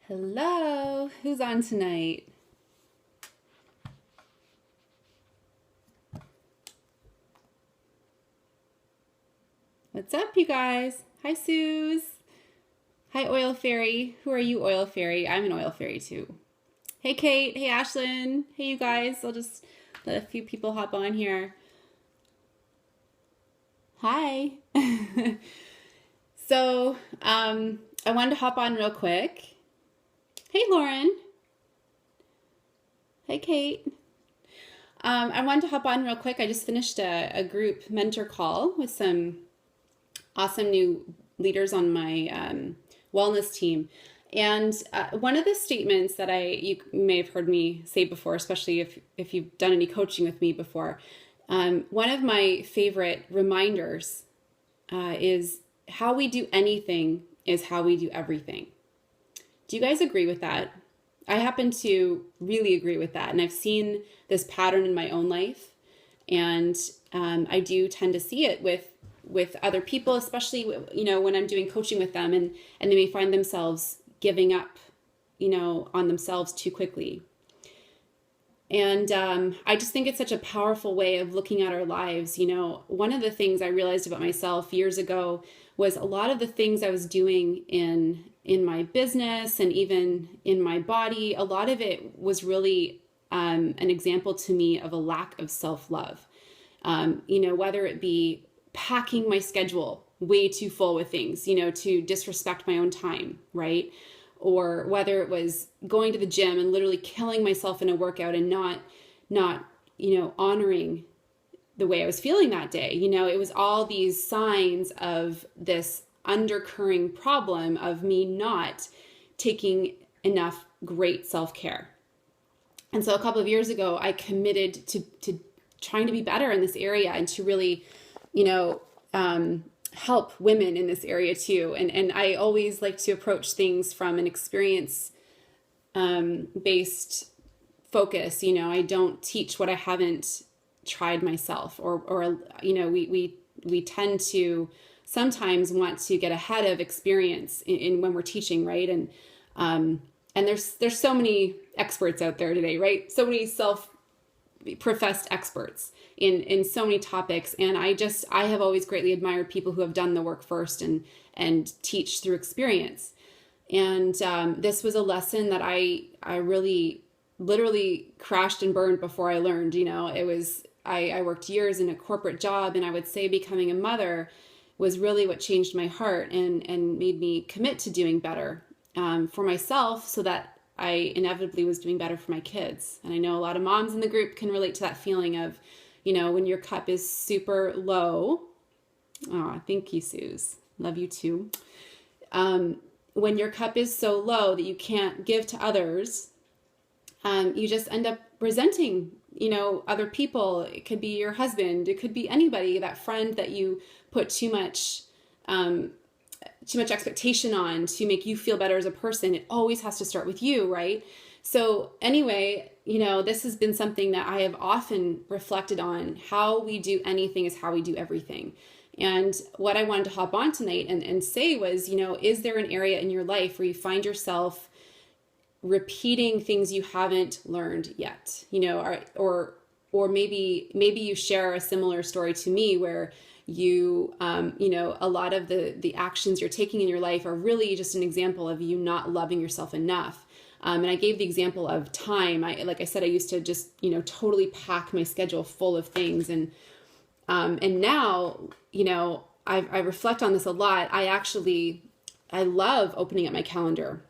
Hello, who's on tonight? What's up, you guys? Hi, Suze. Hi, Oil Fairy. Who are you, Oil Fairy? I'm an Oil Fairy too. Hey, Kate. Hey, Ashlyn. Hey, you guys. I'll just let a few people hop on here. Hi. so, I wanted to hop on real quick. Hey, Lauren. Hey, Kate. I wanted to hop on real quick. I just finished a group mentor call with some awesome new leaders on my wellness team. And one of the statements that you may have heard me say before, especially if you've done any coaching with me before, one of my favorite reminders is how we do anything is how we do everything. Do you guys agree with that? I happen to really agree with that. And I've seen this pattern in my own life. And I do tend to see it with other people, especially, when I'm doing coaching with them and they may find themselves giving up, on themselves too quickly. And I just think it's such a powerful way of looking at our lives. One of the things I realized about myself years ago was a lot of the things I was doing in my business and even in my body, a lot of it was really an example to me of a lack of self-love. Whether it be packing my schedule way too full with things, to disrespect my own time, right? Or whether it was going to the gym and literally killing myself in a workout and not honoring the way I was feeling that day. It was all these signs of this undercurring problem of me not taking enough great self-care. And so a couple of years ago, I committed to trying to be better in this area and to really, help women in this area too. And I always like to approach things from an experience based focus. I don't teach what I haven't tried myself, or we tend to sometimes want to get ahead of experience in when we're teaching, right? And there's so many experts out there today, right? So many professed experts in so many topics. And I have always greatly admired people who have done the work first and teach through experience. And this was a lesson that I really literally crashed and burned before I learned. It was, I worked years in a corporate job, and I would say becoming a mother was really what changed my heart and made me commit to doing better for myself, so that I inevitably was doing better for my kids. And I know a lot of moms in the group can relate to that feeling of, when your cup is super low. Oh, thank you, Suze. Love you too. When your cup is so low that you can't give to others, you just end up resenting, other people. It could be your husband. It could be anybody, that friend that you put too much expectation on to make you feel better as a person. It always has to start with you, right? So anyway, this has been something that I have often reflected on. How we do anything is how we do everything. And what I wanted to hop on tonight and say was, is there an area in your life where you find yourself repeating things you haven't learned yet, or maybe you share a similar story to me where you, a lot of the actions you're taking in your life are really just an example of you not loving yourself enough. And I gave the example of time. Like I said, I used to just, totally pack my schedule full of things. And now, I reflect on this a lot. I love opening up my calendar.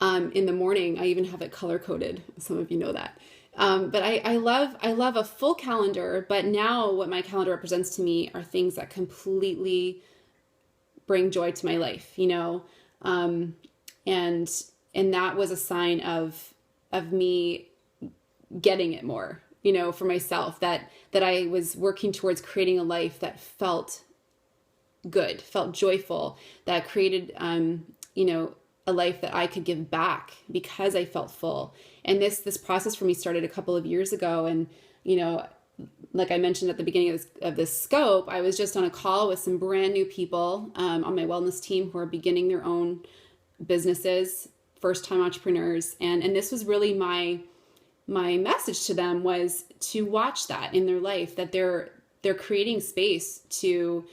In the morning, I even have it color coded. Some of you know that. But I love a full calendar, but now what my calendar represents to me are things that completely bring joy to my life, and that was a sign of me getting it more, for myself, that I was working towards creating a life that felt good, felt joyful, that created, a life that I could give back because I felt full. And this process for me started a couple of years ago. And, like I mentioned at the beginning of this scope, I was just on a call with some brand new people on my wellness team who are beginning their own businesses. first-time entrepreneurs. And this was really my message to them, was to watch that in their life, that they're creating space to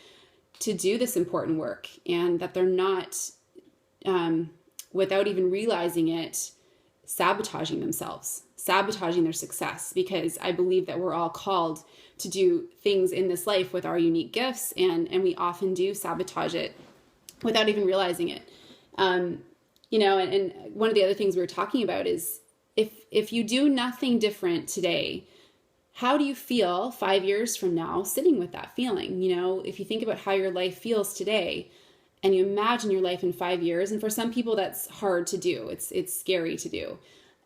do this important work, and that they're not, without even realizing it, sabotaging themselves, sabotaging their success. Because I believe that we're all called to do things in this life with our unique gifts, and we often do sabotage it without even realizing it. You know, and one of the other things we were talking about is, if you do nothing different today, how do you feel 5 years from now sitting with that feeling? You know, if you think about how your life feels today, and you imagine your life in 5 years, and for some people that's hard to do. It's scary to do.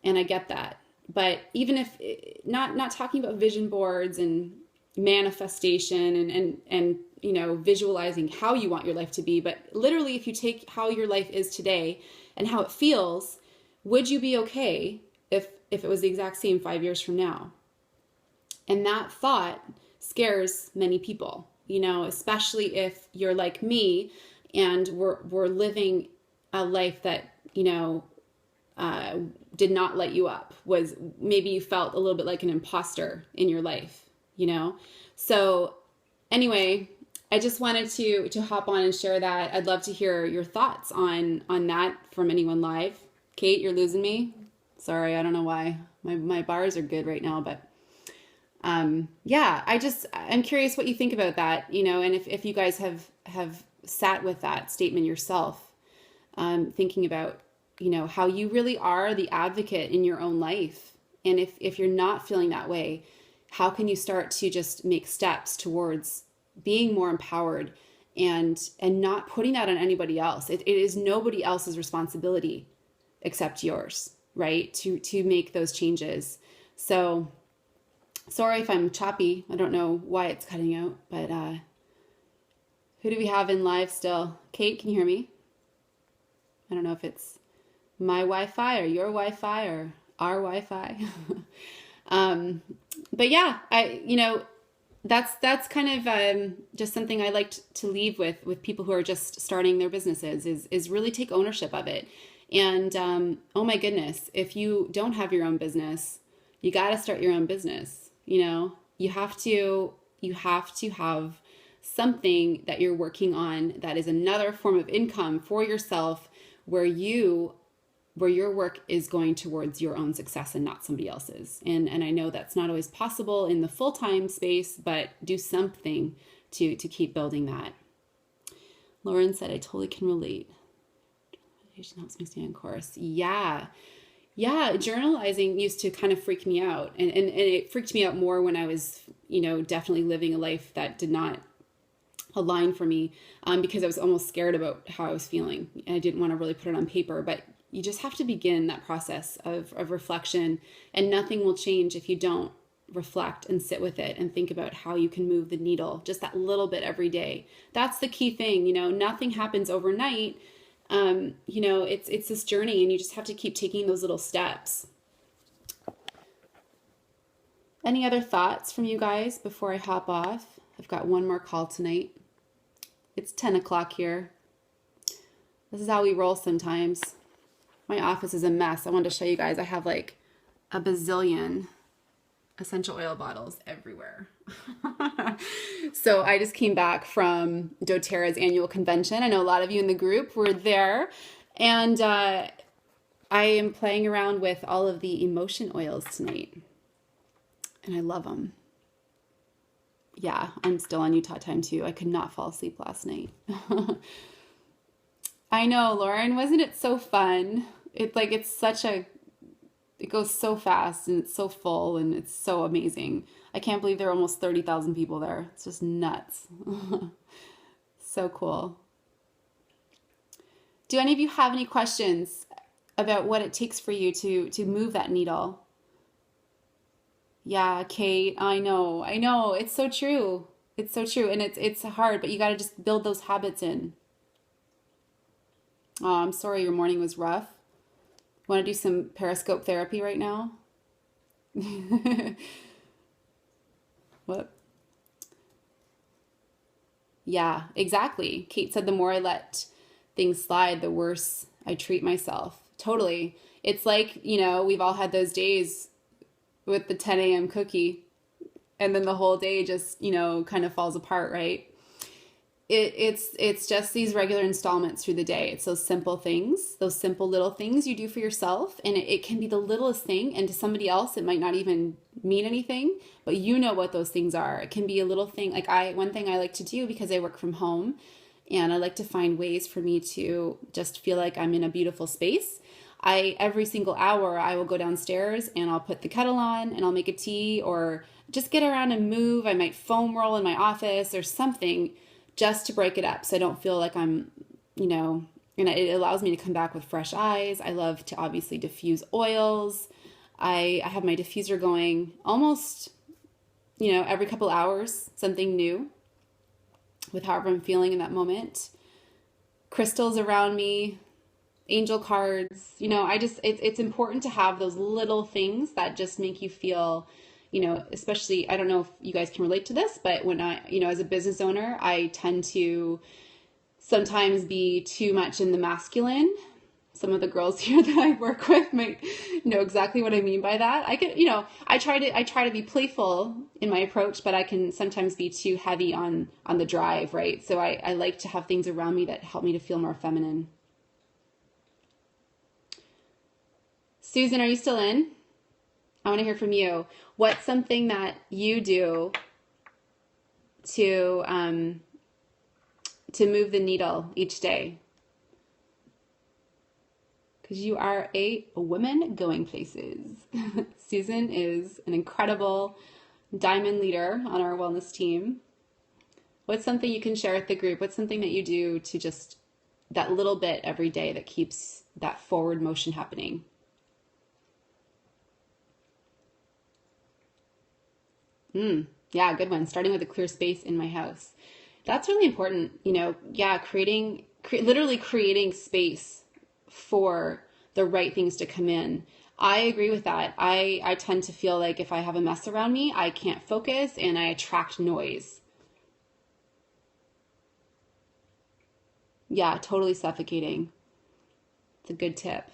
And I get that. But even if not talking about vision boards and manifestation and you know, visualizing how you want your life to be, but literally, if you take how your life is today and how it feels, would you be okay if it was the exact same 5 years from now? And that thought scares many people, you know, especially if you're like me and we're living a life that, you know, did not light you up. Was maybe you felt a little bit like an imposter in your life, you know? So anyway, I just wanted to hop on and share that. I'd love to hear your thoughts on that from anyone live. Kate, you're losing me. Sorry, I don't know why. My bars are good right now, but yeah, I'm curious what you think about that, you know, and if you guys have sat with that statement yourself, thinking about, you know, how you really are the advocate in your own life. And if you're not feeling that way, how can you start to just make steps towards being more empowered and not putting that on anybody else? It is nobody else's responsibility except yours, right? To make those changes. So sorry if I'm choppy. I don't know why it's cutting out, but who do we have in live still? Kate, can you hear me? I don't know if it's my Wi-Fi or your Wi-Fi or our Wi-Fi. But yeah, you know, that's kind of just something I like to leave with people who are just starting their businesses is really take ownership of it. And oh my goodness, if you don't have your own business, you got to start your own business. You know, you have to have something that you're working on that is another form of income for yourself, where your work is going towards your own success and not somebody else's. And I know that's not always possible in the full-time space, but do something to keep building that. Lauren said, I totally can relate. Meditation helps me stay on course. Yeah, journalizing used to kind of freak me out. And it freaked me out more when I was, you know, definitely living a life that did not align for me, because I was almost scared about how I was feeling. I didn't want to really put it on paper, but you just have to begin that process of reflection, and nothing will change if you don't reflect and sit with it and think about how you can move the needle just that little bit every day. That's the key thing. You know, nothing happens overnight. You know, it's this journey, and you just have to keep taking those little steps. Any other thoughts from you guys before I hop off? I've got one more call tonight. It's 10 o'clock here. This is how we roll sometimes. My office is a mess. I wanted to show you guys. I have like a bazillion essential oil bottles everywhere. So I just came back from doTERRA's annual convention. I know a lot of you in the group were there. And I am playing around with all of the emotion oils tonight. And I love them. Yeah, I'm still on Utah time too. I could not fall asleep last night. I know, Lauren, wasn't it so fun? It goes so fast, and it's so full, and it's so amazing. I can't believe there are almost 30,000 people there. It's just nuts. So cool. Do any of you have any questions about what it takes for you to move that needle? Yeah, Kate, I know. It's so true. It's so true. And it's hard, but you got to just build those habits in. Oh, I'm sorry your morning was rough. Want to do some Periscope therapy right now? What? Yeah, exactly. Kate said the more I let things slide, the worse I treat myself. Totally. It's like, you know, we've all had those days with the 10 a.m. cookie, and then the whole day just, you know, kind of falls apart, right? It's just these regular installments through the day. It's those simple things, those simple little things you do for yourself. And it can be the littlest thing. And to somebody else, it might not even mean anything, but you know what those things are. It can be a little thing. Like one thing I like to do, because I work from home and I like to find ways for me to just feel like I'm in a beautiful space. Every single hour, I will go downstairs and I'll put the kettle on and I'll make a tea or just get around and move. I might foam roll in my office or something just to break it up so I don't feel like I'm, you know, and it allows me to come back with fresh eyes. I love to obviously diffuse oils. I have my diffuser going almost, you know, every couple hours, something new with however I'm feeling in that moment. Crystals around me, angel cards, you know, it's important to have those little things that just make you feel, you know, especially, I don't know if you guys can relate to this, but when you know, as a business owner, I tend to sometimes be too much in the masculine. Some of the girls here that I work with might know exactly what I mean by that. You know, I try to be playful in my approach, but I can sometimes be too heavy on the drive, right? So I like to have things around me that help me to feel more feminine. Susan, are you still in? I want to hear from you. What's something that you do to move the needle each day? Because you are a woman going places. Susan is an incredible diamond leader on our wellness team. What's something you can share with the group? What's something that you do to just that little bit every day that keeps that forward motion happening? Yeah, good one. Starting with a clear space in my house. That's really important. You know, yeah, literally creating space for the right things to come in. I agree with that. I tend to feel like if I have a mess around me, I can't focus and I attract noise. Yeah, totally suffocating. It's a good tip.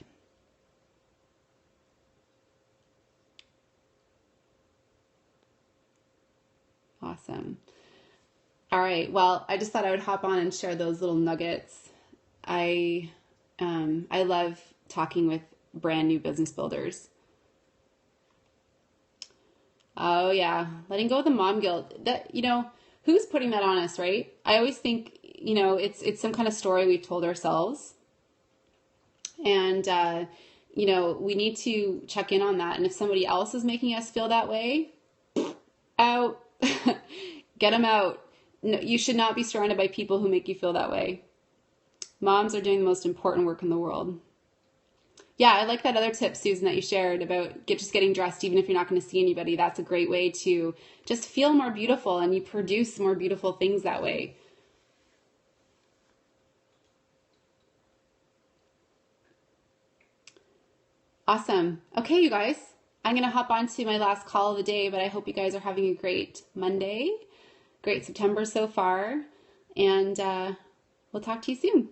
Awesome. All right. Well, I just thought I would hop on and share those little nuggets. I love talking with brand new business builders. Oh yeah, letting go of the mom guilt. That, you know, who's putting that on us, right? I always think, you know, it's some kind of story we've told ourselves, and you know, we need to check in on that. And if somebody else is making us feel that way, out, get them out. No, you should not be surrounded by people who make you feel that way. Moms are doing the most important work in the world. Yeah, I like that other tip, Susan, that you shared about just getting dressed even if you're not going to see anybody. That's a great way to just feel more beautiful, and you produce more beautiful things that way. Awesome. Okay, you guys, I'm going to hop on to my last call of the day, but I hope you guys are having a great Monday, great September so far, and we'll talk to you soon.